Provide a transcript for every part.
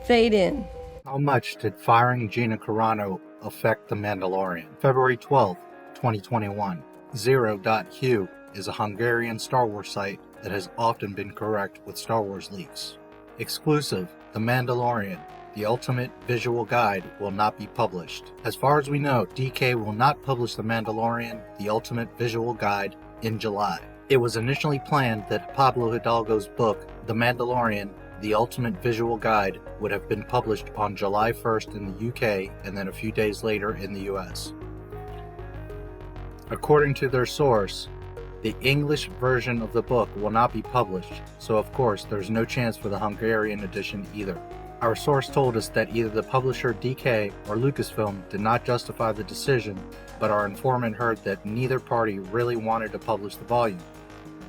Fade in. How much did firing Gina Carano affect The Mandalorian? February 12, 2021. Zero.Q is a Hungarian Star Wars site that has often been correct with Star Wars leaks. Exclusive, The Mandalorian, the ultimate visual guide, will not be published. As far as we know, DK will not publish The Mandalorian, the ultimate visual guide, in July. It was initially planned that Pablo Hidalgo's book, The Mandalorian, the ultimate visual guide, would have been published on July 1st in the UK and then a few days later in the US. According to their source, the English version of the book will not be published, so of course there's no chance for the Hungarian edition either. Our source told us that either the publisher DK or Lucasfilm did not justify the decision, but our informant heard that neither party really wanted to publish the volume.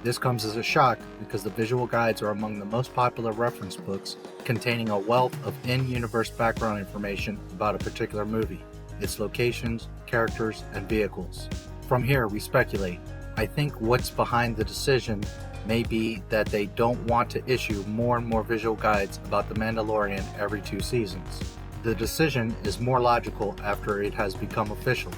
This comes as a shock because the visual guides are among the most popular reference books, containing a wealth of in-universe background information about a particular movie, its locations, characters, and vehicles. From here, we speculate. I think what's behind the decision may be that they don't want to issue more and more visual guides about The Mandalorian every 2 seasons. The decision is more logical after it has become official.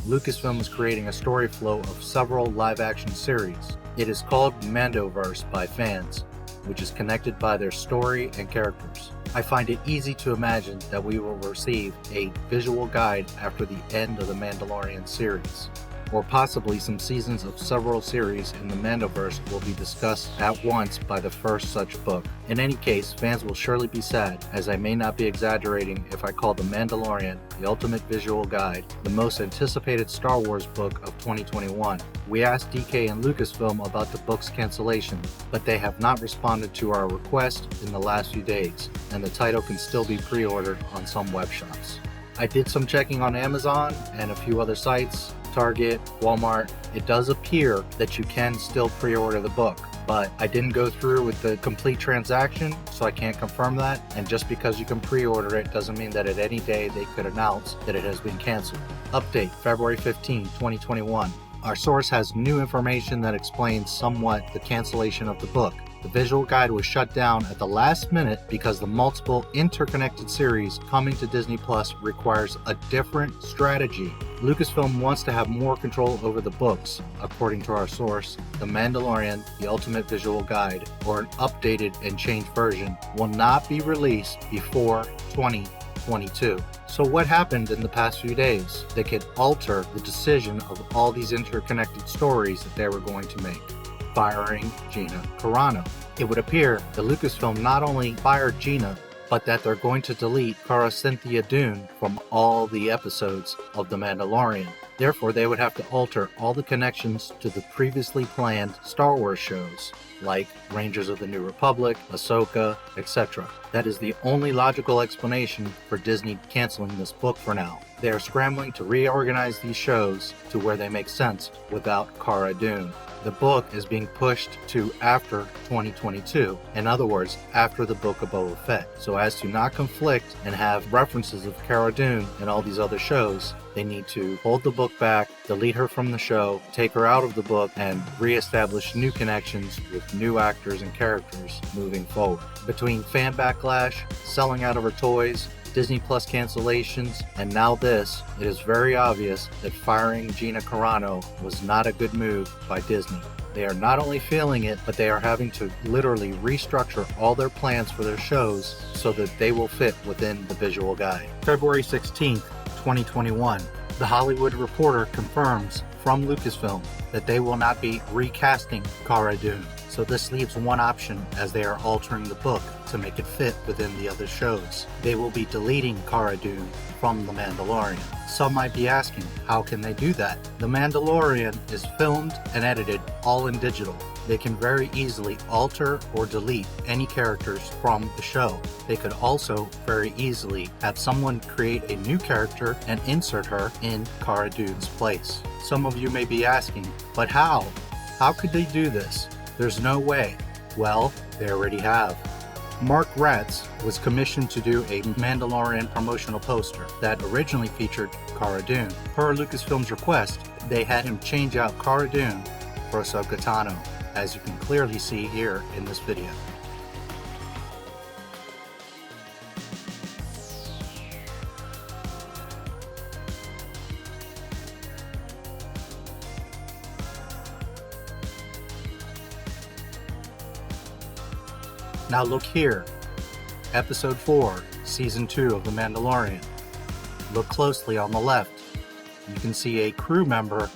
Lucasfilm is creating a story flow of several live-action series. It is called Mandoverse by fans, which is connected by their story and characters. I find it easy to imagine that we will receive a visual guide after the end of the Mandalorian series, or possibly some seasons of several series in the Mandoverse will be discussed at once by the first such book. In any case, fans will surely be sad, as I may not be exaggerating if I call The Mandalorian, the ultimate visual guide, the most anticipated Star Wars book of 2021. We asked DK and Lucasfilm about the book's cancellation, but they have not responded to our request in the last few days, and the title can still be pre-ordered on some web shops. I did some checking on Amazon and a few other sites, Target, Walmart. It does appear that you can still pre-order the book, but I didn't go through with the complete transaction, so I can't confirm that. And just because you can pre-order it doesn't mean that at any day they could announce that it has been canceled. Update, February 15, 2021. Our source has new information that explains somewhat the cancellation of the book. The visual guide was shut down at the last minute because the multiple interconnected series coming to Disney Plus requires a different strategy. Lucasfilm wants to have more control over the books. According to our source, The Mandalorian, the ultimate visual guide, or an updated and changed version, will not be released before 2022. So what happened in the past few days that could alter the decision of all these interconnected stories that they were going to make? Firing Gina Carano. It would appear that Lucasfilm not only fired Gina, but that they're going to delete Cara Cynthia Dune from all the episodes of The Mandalorian. Therefore, they would have to alter all the connections to the previously planned Star Wars shows, like Rangers of the New Republic, Ahsoka, etc. That is the only logical explanation for Disney canceling this book for now. They are scrambling to reorganize these shows to where they make sense without Cara Dune. The book is being pushed to after 2022, in other words, after the Book of Boba Fett. So as to not conflict and have references of Cara Dune and all these other shows, they need to hold the book back, delete her from the show, take her out of the book, and reestablish new connections with new actors and characters moving forward. Between fan backlash, selling out of her toys, Disney Plus cancellations, and now this, it is very obvious that firing Gina Carano was not a good move by Disney. They are not only feeling it, but they are having to literally restructure all their plans for their shows so that they will fit within the visual guide. February 16th, 2021. The Hollywood Reporter confirms from Lucasfilm that they will not be recasting Cara Dune. So this leaves one option, as they are altering the book to make it fit within the other shows. They will be deleting Cara Dune from The Mandalorian. Some might be asking, how can they do that? The Mandalorian is filmed and edited all in digital. They can very easily alter or delete any characters from the show. They could also very easily have someone create a new character and insert her in Cara Dune's place. Some of you may be asking, but how? How could they do this? There's no way. Well, they already have. Mark Ratz was commissioned to do a Mandalorian promotional poster that originally featured Cara Dune. Per Lucasfilm's request, they had him change out Cara Dune for Ahsoka Tano, as you can clearly see here in this video. Now look here. Episode 4, Season 2 of The Mandalorian. Look closely on the left. You can see a crew member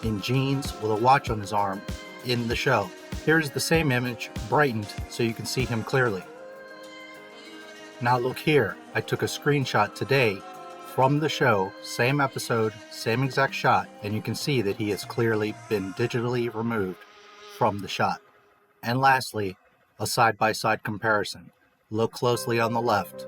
in jeans with a watch on his arm in the show. Here's the same image brightened so you can see him clearly. Now look here. I took a screenshot today from the show, same episode, same exact shot, and you can see that he has clearly been digitally removed from the shot. And lastly, a side-by-side comparison. Look closely on the left.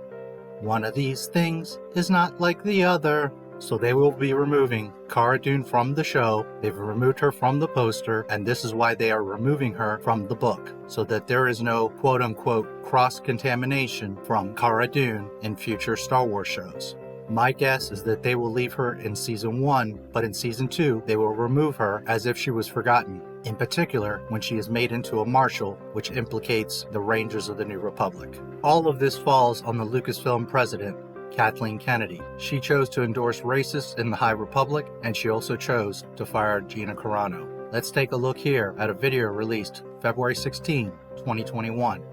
One of these things is not like the other. So they will be removing Cara Dune from the show. They've removed her from the poster, and this is why they are removing her from the book, so that there is no quote-unquote cross-contamination from Cara Dune in future Star Wars shows. My guess is that they will leave her in Season 1, but in Season 2, they will remove her as if she was forgotten, in particular when she is made into a marshal, which implicates the Rangers of the New Republic. All of this falls on the Lucasfilm president, Kathleen Kennedy. She chose to endorse racists in the High Republic, and she also chose to fire Gina Carano. Let's take a look here at a video released February 16, 2021.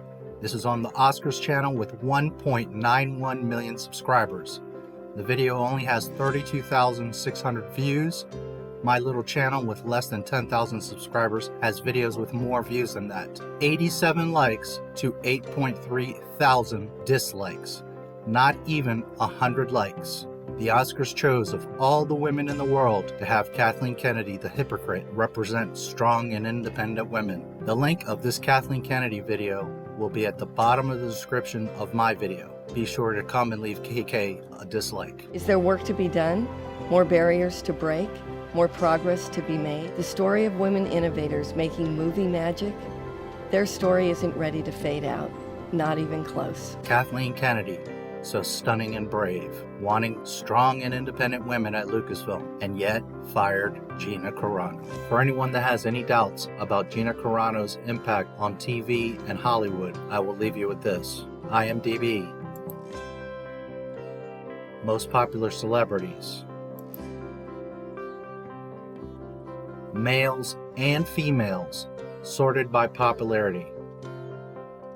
This is on the Oscars channel with 1.91 million subscribers. The video only has 32,600 views. My little channel with less than 10,000 subscribers has videos with more views than that. 87 likes to 8.3 thousand dislikes. Not even 100 likes. The Oscars chose of all the women in the world to have Kathleen Kennedy, the hypocrite, represent strong and independent women. The link of this Kathleen Kennedy video will be at the bottom of the description of my video. Be sure to come and leave KK a dislike. Is there work to be done? More barriers to break? More progress to be made? The story of women innovators making movie magic? Their story isn't ready to fade out. Not even close. Kathleen Kennedy, so stunning and brave, wanting strong and independent women at Lucasfilm, and yet fired Gina Carano. For anyone that has any doubts about Gina Carano's impact on TV and Hollywood, I will leave you with this. IMDb. Most popular celebrities. Males and females, sorted by popularity.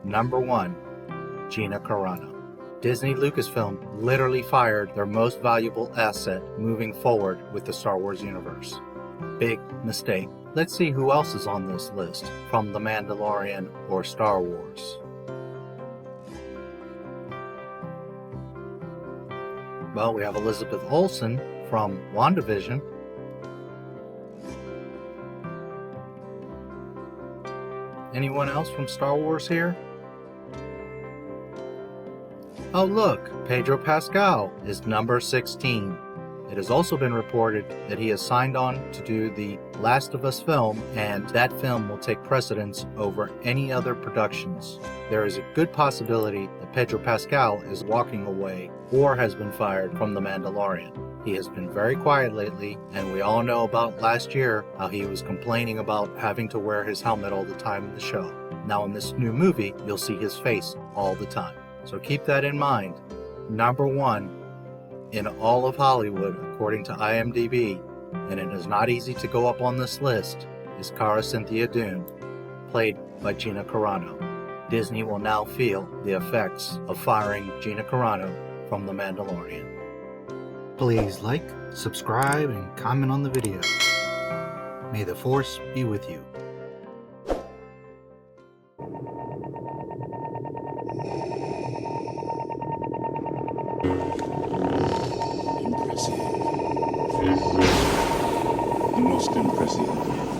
Number 1, Gina Carano. Disney Lucasfilm literally fired their most valuable asset moving forward with the Star Wars universe. Big mistake. Let's see who else is on this list from The Mandalorian or Star Wars. Well, we have Elizabeth Olsen from WandaVision. Anyone else from Star Wars here? Oh look, Pedro Pascal is number 16. It has also been reported that he has signed on to do the Last of Us film, and that film will take precedence over any other productions. There is a good possibility that Pedro Pascal is walking away or has been fired from The Mandalorian. He has been very quiet lately, and we all know about last year how he was complaining about having to wear his helmet all the time in the show. Now in this new movie, you'll see his face all the time. So keep that in mind. Number 1 in all of Hollywood, according to IMDb, and it is not easy to go up on this list, is Cara Cynthia Dune, played by Gina Carano. Disney will now feel the effects of firing Gina Carano from The Mandalorian. Please like, subscribe, and comment on the video. May the Force be with you. Impressive. The most impressive.